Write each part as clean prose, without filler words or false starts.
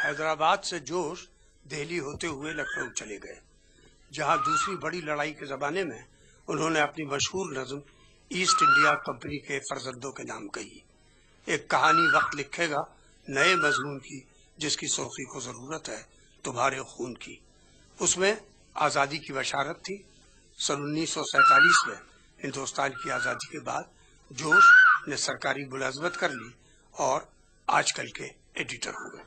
हैदराबाद से जोश दिल्ली होते हुए लखनऊ चले गए, जहां दूसरी बड़ी लड़ाई के जमाने में उन्होंने अपनी मशहूर नज्म ईस्ट इंडिया कंपनी के फर्जंदों के नाम कही। एक कहानी वक्त लिखेगा नए मजमून की, जिसकी सोखी को जरूरत है तुम्हारे खून की। उसमें आजादी की बशारत थी। सन 1947 में हिंदुस्तान की आजादी के बाद जोश ने सरकारी मुलाजमत कर ली और आजकल के एडिटर हो गए।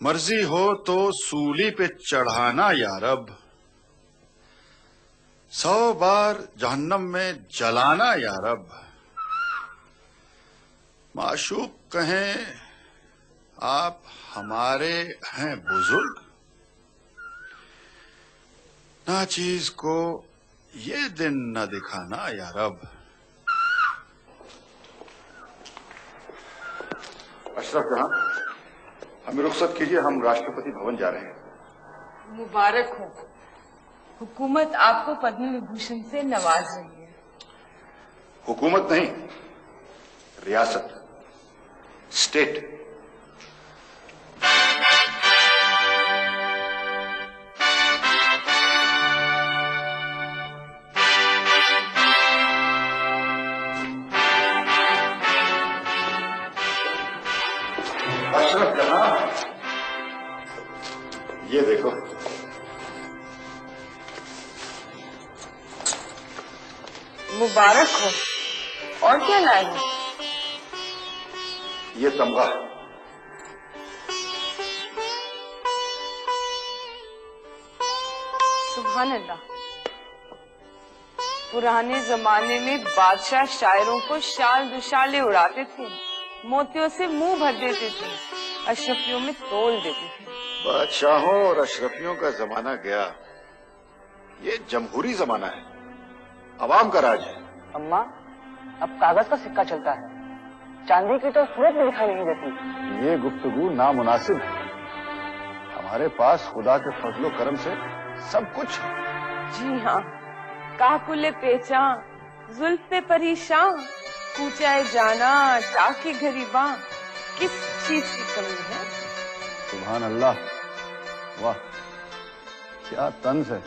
मर्जी हो तो सूली पे चढ़ाना या रब, 100 बार जहन्नम में जलाना या रब। माशूक कहें आप हमारे हैं बुजुर्ग, नाचीज को ये दिन न दिखाना या रब। अशरफ जहां, हमें रुखसत कीजिए, हम राष्ट्रपति भवन जा रहे हैं। मुबारक हो, हुकूमत आपको पद्म विभूषण से नवाज रही है। हुकूमत नहीं, रियासत, स्टेट। अशरफ जहां, ये देखो। मुबारक हो। और क्या लाए हो? ये तमगा। सुभान अल्लाह। पुराने जमाने में बादशाह शायरों को शाल दुशाले उड़ाते थे, मोतियों से मुंह भर देते थे, अशरफियों में तोल देते थे। बादशाहों और अशरफियों का जमाना गया, ये जमहूरी जमाना है, अवाम का राज है। अम्मा, अब कागज का सिक्का चलता है, चांदी की तो सूरत में दिखाई नहीं देती। ये गुफ्तगू नामुनासिब है। हमारे पास खुदा के फजलो करम से सब कुछ है। जी हाँ, काकुले पेचा, जुल्फे परेशान, कूचाए जाना, टाके गरीबा, किस चीज की कमी है? सुभान अल्लाह, वाह क्या तंज है।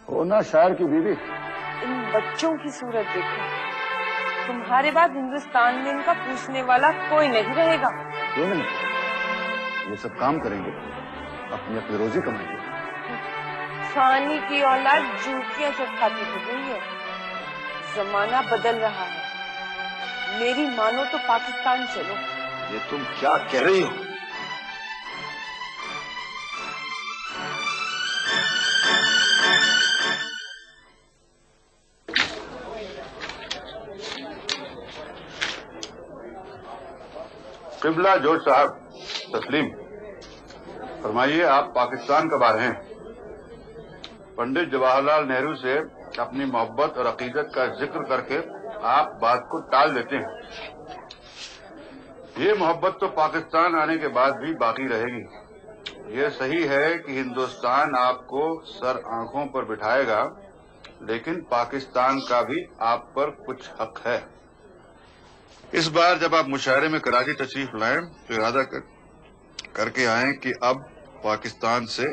हो ना शायर की बीवी। इन बच्चों की सूरत देखो, तुम्हारे बाद हिंदुस्तान में इनका पूछने वाला कोई नहीं रहेगा। क्यों नहीं, ये सब काम करेंगे, अपनी अपनी रोजी कमाएंगे। फानी की औलाद जूतियां चटखाती हो गई है। जमाना बदल रहा है, मेरी मानो तो पाकिस्तान चलो। ये तुम क्या कह रही हो? किबला जोश साहब, तस्लीम फरमाइए, आप पाकिस्तान कब आ रहे हैं? पंडित जवाहरलाल नेहरू से अपनी मोहब्बत और अकीदत का जिक्र करके आप बात को टाल देते हैं। ये मोहब्बत तो पाकिस्तान आने के बाद भी बाकी रहेगी। ये सही है कि हिंदुस्तान आपको सर आंखों पर बिठाएगा, लेकिन पाकिस्तान का भी आप पर कुछ हक है। इस बार जब आप मुशायरे में कराची तशरीफ लाएं तो इरादा करके आएं कि अब पाकिस्तान से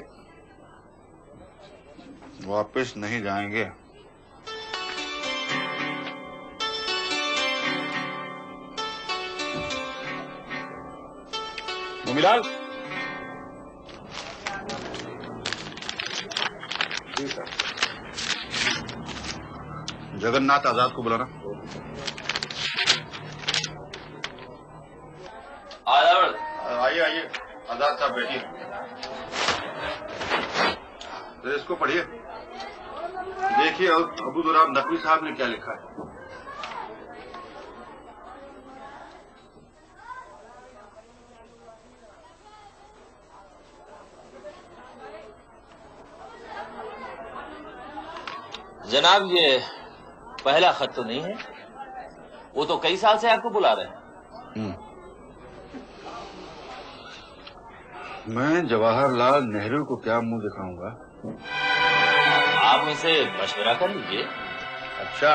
वापस नहीं जाएंगे। मुमिलाल, जगन्नाथ आजाद को बुलाना। आइए आइए, आजाद साहब बैठिए। तो इसको पढ़िए, देखिए अबू दुराब नकवी साहब ने क्या लिखा है। जनाब, ये पहला खत तो नहीं है। वो तो कई साल से आपको बुला रहे हैं। मैं जवाहरलाल नेहरू को क्या मुंह दिखाऊंगा? आप उनसे मशवरा कर लीजिए। अच्छा,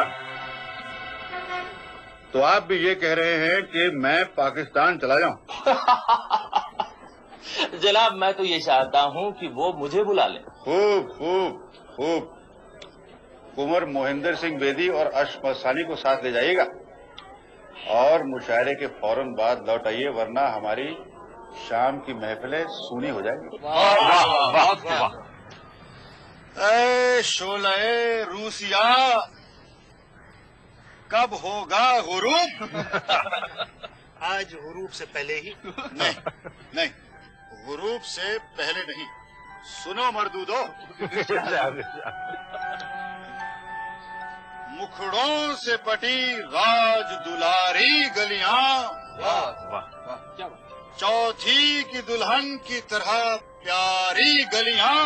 तो आप भी ये कह रहे हैं कि मैं पाकिस्तान चला जाऊं? जनाब, मैं तो ये चाहता हूँ कि वो मुझे बुला ले। खूब खूब खूब। कुंवर मोहिंदर सिंह बेदी और अशफाक सानी को साथ ले जाइएगा और मुशायरे के फौरन बाद लौट आइए, वरना हमारी शाम की महफिलें सूनी हो जाएंगी। ऐ शोले रूसिया, कब होगा गुरूब? आज गुरूब से पहले ही। नहीं, गुरूब से पहले नहीं। सुनो मर्दूदो, मुखड़ों से पटी राज दुलारी गलियां, चौथी की दुल्हन की तरह प्यारी गलियां,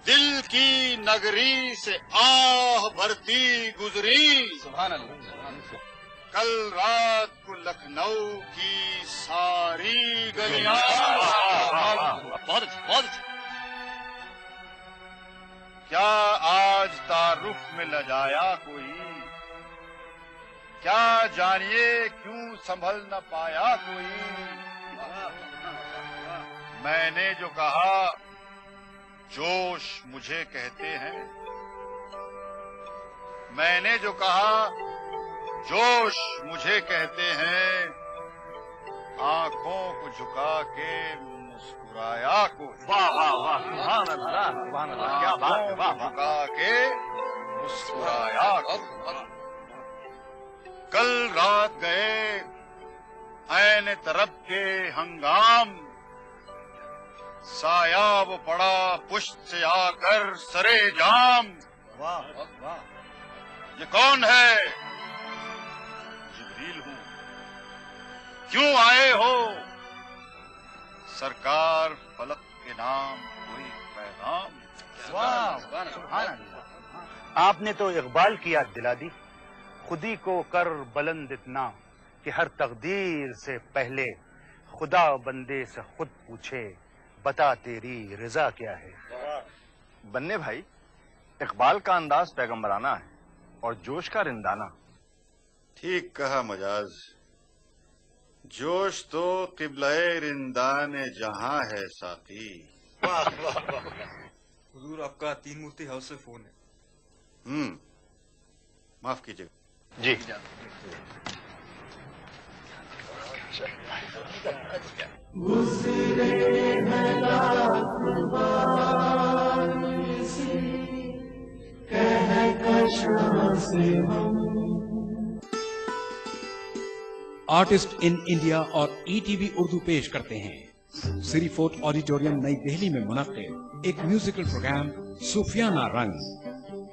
दिल की नगरी से आह भरती गुजरी, कल रात को लखनऊ की सारी गलियां। बहुत अच्छा। क्या आज तारुफ में लजाया कोई? क्या जानिए क्यों संभल न पाया कोई? मैंने जो कहा जोश मुझे कहते हैं, मैंने जो कहा जोश मुझे कहते हैं, आंखों को झुका के मुस्कुराया कोई। वाह वाह वाह, सुभान अल्लाह, सुभान अल्लाह, क्या बात है, वाह वाह। झुका के मुस्कुराया कोई। कल रात गए ऐन तरफ के हंगाम, साया वो पड़ा पुश्त से आकर सरे जाम। वाह वाह। ये कौन है? जिब्रील हूँ। क्यों आए हो? सरकार फलक के नाम कोई पैगाम। वाह, सुभान अल्लाह। आपने तो इकबाल की याद दिला दी। खुदी को कर बुलंद इतना कि हर तकदीर से पहले खुदा बंदे से खुद पूछे, बता तेरी रजा क्या है। बन्ने भाई, इकबाल का अंदाज पैगंबराना है और जोश का रिंदाना। ठीक कहा मजाज। जोश तो किबलाए रिंदान जहां है साथी। वाह वाह वाह। हुजूर, आपका तीन मूर्ति हाउस से फोन है। माफ कीजिएगा जी। आर्टिस्ट इन इंडिया और ईटीवी उर्दू पेश करते हैं सिरी फोर्ट ऑडिटोरियम नई दिल्ली में मुनक्किद एक म्यूजिकल प्रोग्राम सूफियाना रंग।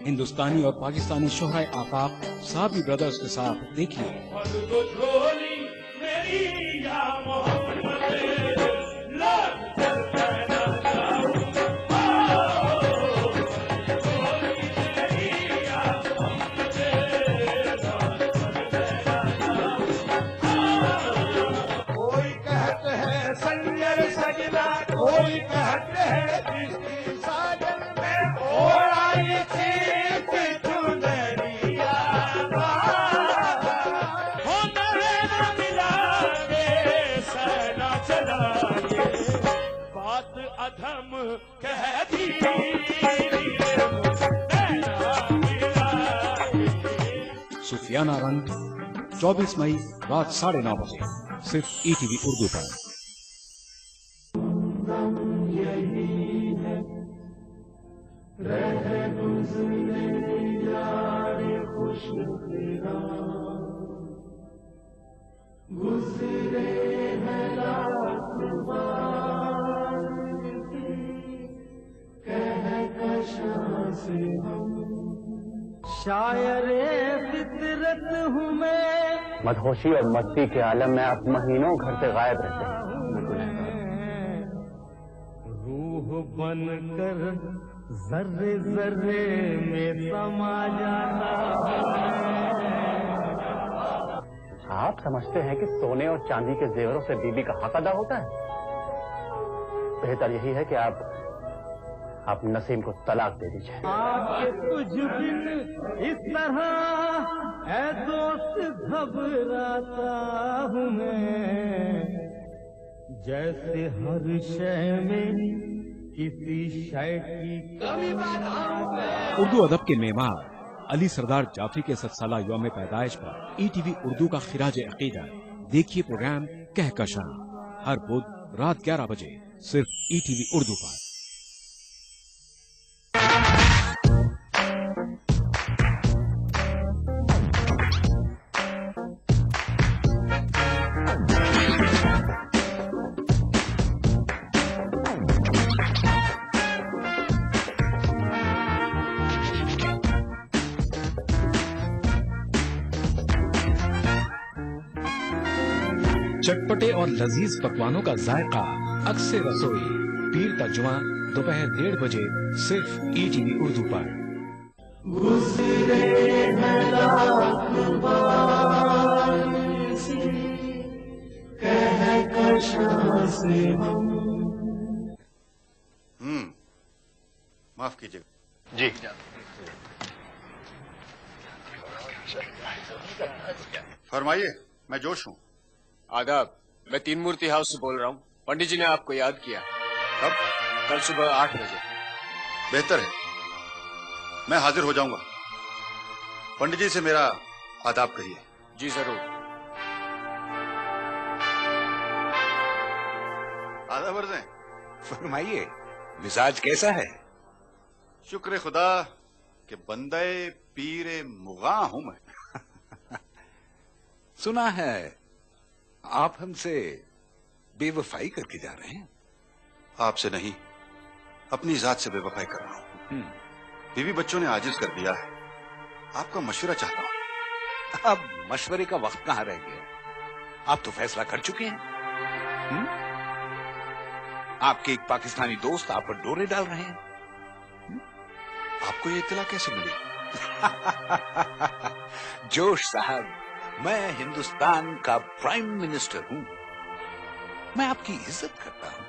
हिंदुस्तानी और पाकिस्तानी शोहराए आफाक साबी ब्रदर्स के साथ देखिए। सूफियाना रंग 24 मई रात 9:30 बजे सिर्फ ईटीवी उर्दू पर। शायरे फितरत हूँ मैं, मदहोशी और मस्ती के आलम में आप महीनों घर से गायब रहते हैं। रूह बनकर जर्रे जर्रे में समा जाता हूँ। आप समझते हैं कि सोने और चांदी के जेवरों से बीबी का हक अदा होता है? बेहतर यही है कि आप नसीम को तलाक दे दीजिए। आपके तुझ बिन इस तरह ऐ दोस्त घबराता हूँ मैं, जैसे हर शय में किसी शय की कमी। उर्दू अदब के मेमार अली सरदार जाफरी के 7 साला यौम पैदाइश पर ईटीवी उर्दू का खिराज अकीदत देखिए प्रोग्राम कहकशां हर बुध रात 11 बजे सिर्फ ईटीवी उर्दू पर। चटपटे और लजीज पकवानों का जायका अक्सर रसोई पीर का जुमा दोपहर 1:30 बजे सिर्फ ईटीवी उर्दू पर। माफ कीजिए जी। फरमाइए, मैं जोश हूँ। आदाब, मैं तीन मूर्ति हाउस से बोल रहा हूँ। पंडित जी ने आपको याद किया। कब? कल सुबह 8 बजे। बेहतर है, मैं हाजिर हो जाऊंगा। पंडित जी से मेरा आदाब कहिए। जी जरूर। आदाब अर्ज़ है। फरमाइए, मिजाज कैसा है? शुक्र खुदा कि बंदे पीरे मुगा हूं मैं। सुना है आप हमसे बेवफाई करके जा रहे हैं। आपसे नहीं, अपनी जात से बेवफाई कर रहा हूं। बीवी बच्चों ने आजिज कर दिया है। आपका मशवरा चाहता हूं। अब मशवरे का वक्त कहां रह गया? आप तो फैसला कर चुके हैं। आपके एक पाकिस्तानी दोस्त आप पर डोरे डाल रहे हैं। आपको ये इत्तला कैसे मिली? जोश साहब, मैं हिंदुस्तान का प्राइम मिनिस्टर हूं। मैं आपकी इज्जत करता हूं।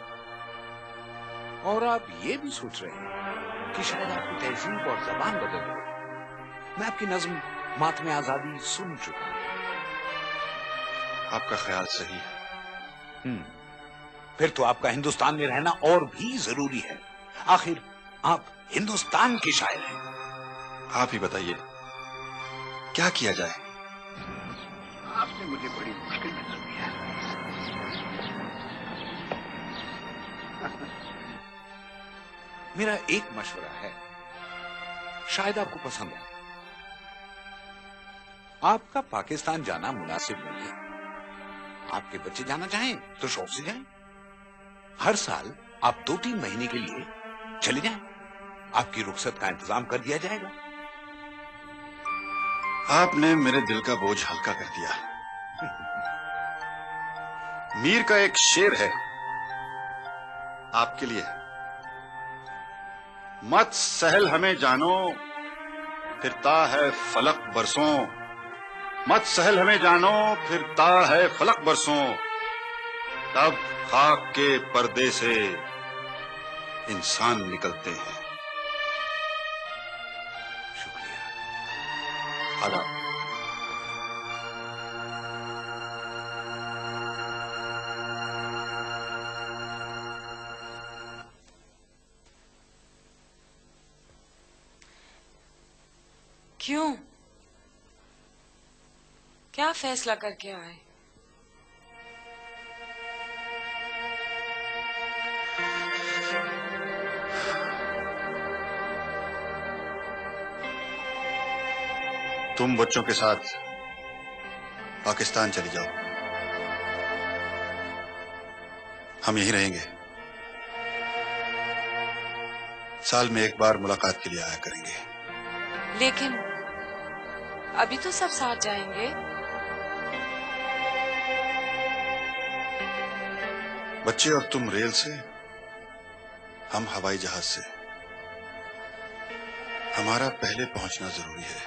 और आप ये भी सोच रहे हैं कि शायद आपकी तहजीब और जबान बदल गई। मैं आपकी नज्म मातमे आजादी सुन चुका हूं। आपका ख्याल सही है। फिर तो आपका हिंदुस्तान में रहना और भी जरूरी है। आखिर आप हिंदुस्तान के शायर हैं। आप ही बताइए, क्या किया जाए? आपने मुझे बड़ी मुश्किल में कर दिया। मेरा एक मशवरा है, शायद आपको पसंद हो। आपका पाकिस्तान जाना मुनासिब नहीं है। आपके बच्चे जाना चाहें तो शौक से जाएं। हर साल आप 2-3 महीने के लिए चले जाएं। आपकी रुखसत का इंतजाम कर दिया जाएगा। आपने मेरे दिल का बोझ हल्का कर दिया। मीर का एक शेर है आपके लिए। मत सहल हमें जानो, फिरता है फलक बरसों। मत सहल हमें जानो, फिरता है फलक बरसों। तब खाक के पर्दे से इंसान निकलते हैं। शुक्रिया। आदाब। क्यों? क्या फैसला करके आए? तुम बच्चों के साथ पाकिस्तान चली जाओ। हम यहीं रहेंगे। साल में एक बार मुलाकात के लिए आया करेंगे। लेकिन अभी तो सब साथ जाएंगे। बच्चे और तुम रेल से, हम हवाई जहाज से। हमारा पहले पहुंचना जरूरी है।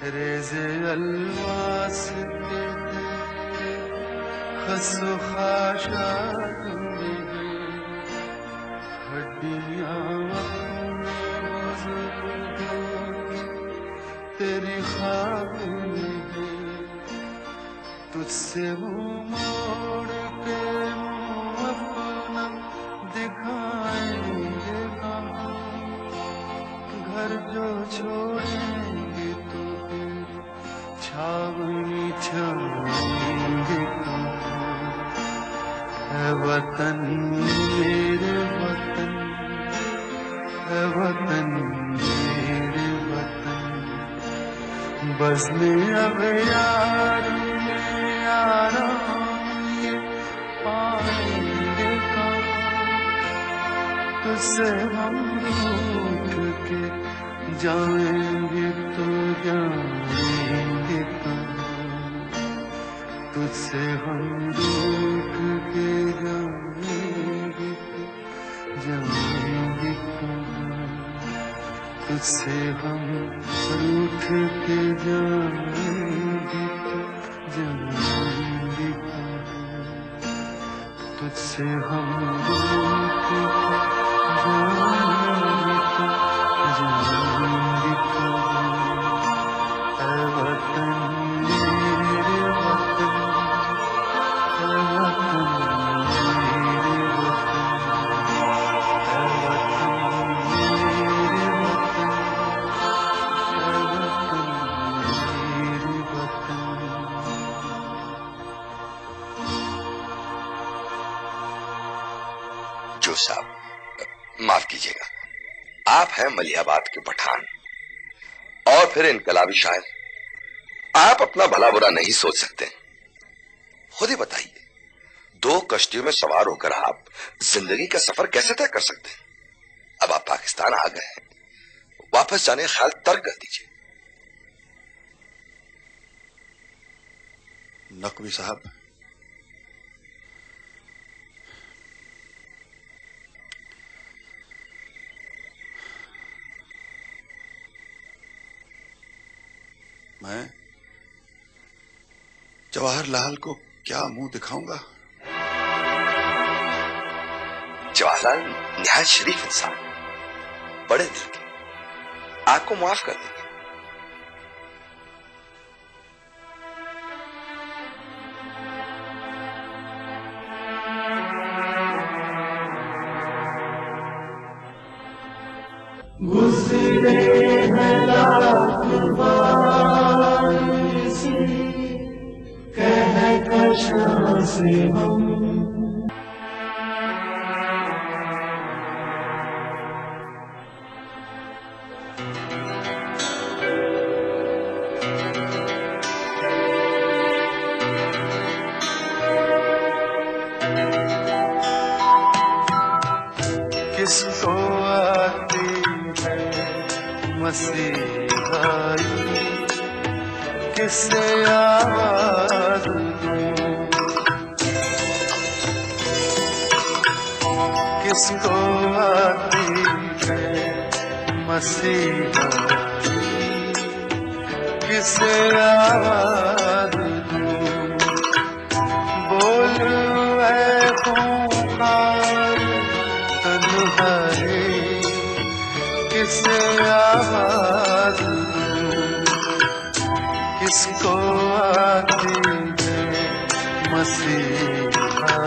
रेज़े अलवास के खसो खाशात में हड्डियां तेरी ख्वाब में तुझसे मुँह मोड़ के अपना दिखाएंगे कहाँ, घर जो छोड़ेंगे तो छावनी छाएंगे कहाँ। है वतन मेरे वतन, है वतन मेरे वतन, बज़्म अब यार में आराम ये पाएंगे कहाँ, तुझसे हम रूठ के जाएंगे तो जाएंगे कहाँ, तुझसे हम रूठ के जाएंगे तो जाएंगे कहाँ, तुझसे हम रूठ के जाएंगे तो जाएंगे कहाँ, तुझसे हम रूठ के जाएंगे तो जाएंगे कहाँ। ऐ वतन मेरे वतन, ऐ वतन मेरे वतन, ऐ वतन मेरे वतन, ऐ वतन मेरे वतन। जो साहब, माफ कीजिएगा, आप हैं मलिहाबाद के पठान और फिर इनकलाबी शायर। आप अपना भला बुरा नहीं सोच सकते। खुद ही बताइए, 2 कश्तियों में सवार होकर आप जिंदगी का सफर कैसे तय कर सकते हैं? अब आप पाकिस्तान आ गए हैं, वापस जाने का ख्याल तर्क कर दीजिए। नकवी साहब, मैं जवाहरलाल को क्या मुंह दिखाऊंगा? जवाहरलाल निहायत शरीफ इंसान, बड़े दिल के, आपको माफ कर देंगे। गुज़रे हैं लाख बार इसी कहकशां से हम, किसको आती है मसीहाई, किससे आवाज दूं, किसको आती है मसीहाई, किससे आवाज दूं, बोल ऐ खूंखार तन्हाई, किससे आवाज दूं, किसको आती है मसीहाई,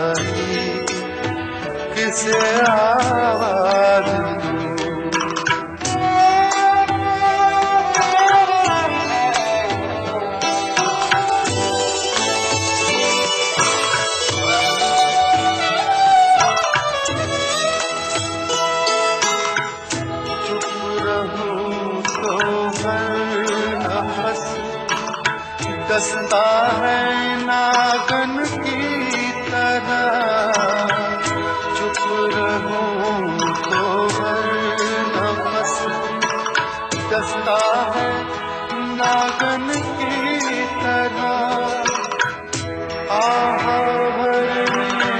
किससे आवाज दूं। दस्ता है नागन की तरह, चुप रहूं तो वरना बस दस्ता है नागन की तरह, आह भरने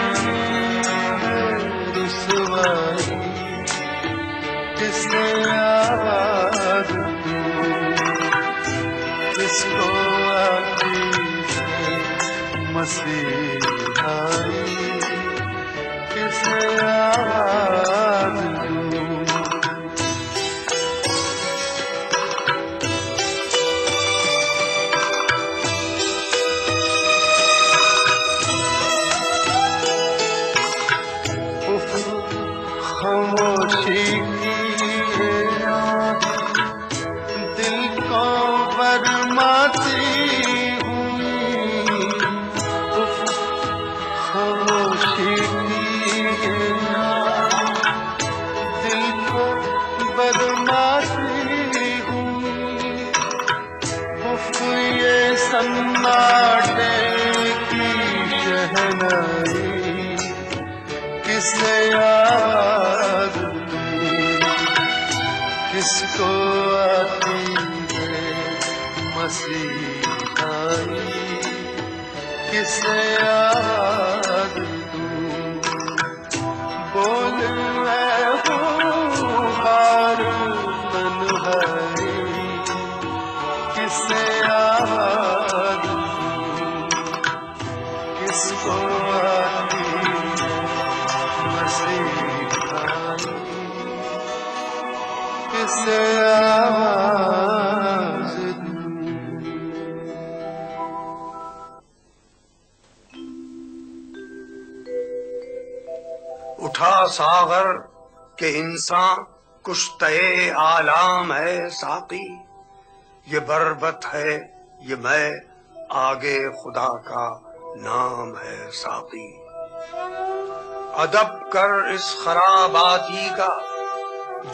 रुसवाई किसने आवाज दूं, किसको आती है मसीहाई, किसने आवाज दूं। खामोशी की दिल को बरमाती हुई, खामोशी की दिल को बरमाती हुई, ये सन्नाटे की शहनाई किसे याद दूं, किसको आती है मसीहाई, किसे याद दूं। बोल मैं हूँ हार तन्हाई, किसे याद दूं, किसको आती किसे आवाज दूं। उठा सागर के इंसान कुश्ते आलाम है साकी, ये बरबत है ये मैं आगे खुदा का नाम है साकी। अदब कर इस खराबाती का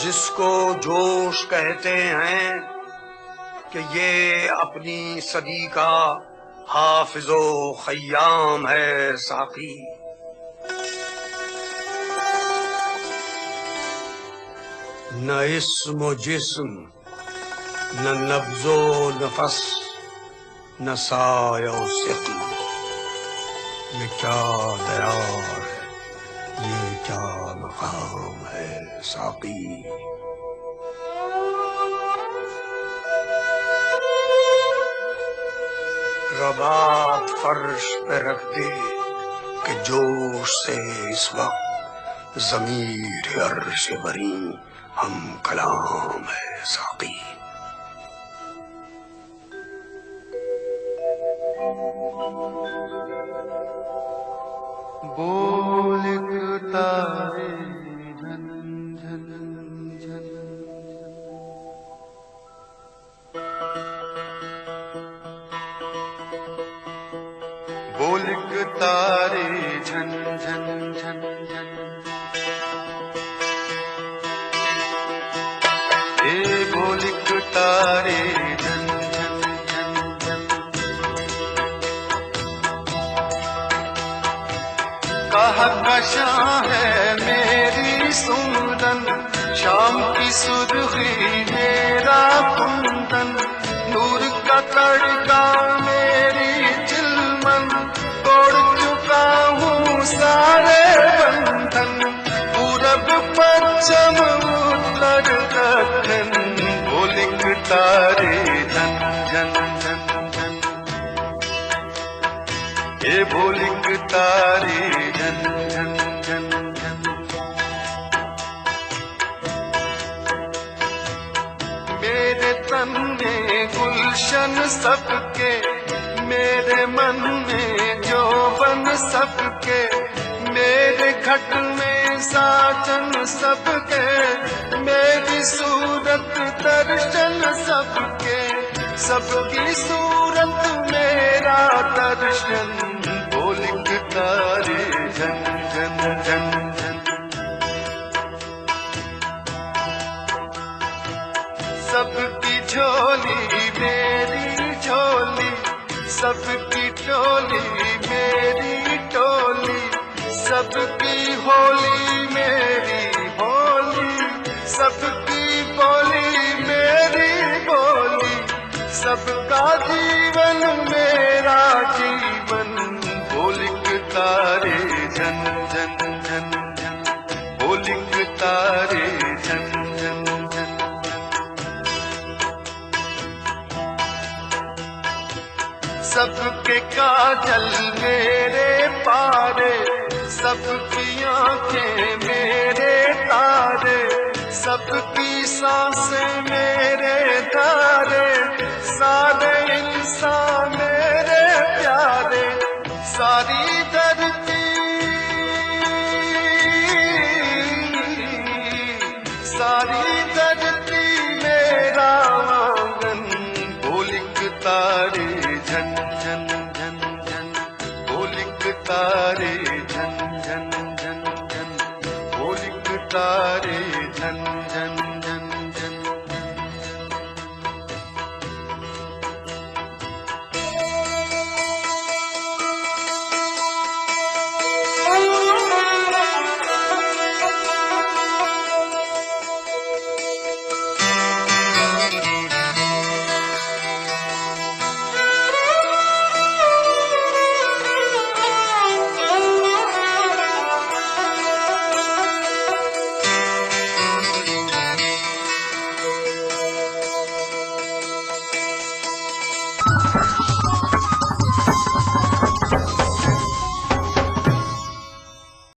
जिसको जोश कहते हैं, कि ये अपनी सदी का हाफिजो खयाम है साकी। न इस्म जिस्म न नब्जो नफस न सायो सिक्म, ये क्या दयार है ये क्या मकाम है साकी। रबात फर्श पे रख दे कि जोश से इस वक्त ज़मीर अर्श बरी हम कलाम है साकी। बोल तारे झन झन झन, बोल तारे झन झन झन झन, ए बोल तारे झन झन झन झन, कहा कशां है मेरी सुमदन, शाम की सुर्खी मेरा कुंदन, नूर का तड़का मेरी चिलमन, तोड़ चुका हूँ सारे बंधन, पूरब पश्चिम उत्तर दक्षिण, बोलिक तारे झन झन झन झन, ये बोलिक तारे झन झन झन झन। मेरे तन में गुलशन सबके, मेरे मन में जोबन सबके, मेरे घट में साजन सबके, मेरी सूरत दर्शन सबके, सबकी सूरत मेरा दर्शन, बोलिक तारे झन झन झन झन। सबकी झोली मेरी झोली, सबकी टोली मेरी टोली, सबकी होली मेरी होली, सबकी बोली मेरी बोली, सबका जीवन मेरा जीवन, वो लिखता रे जन जन जन जन, वो लिखता रे जन जन जन। सबके काजल मेरे पारे, सबकी आंखें मेरे तारे, सबकी सांसें मेरे तारे,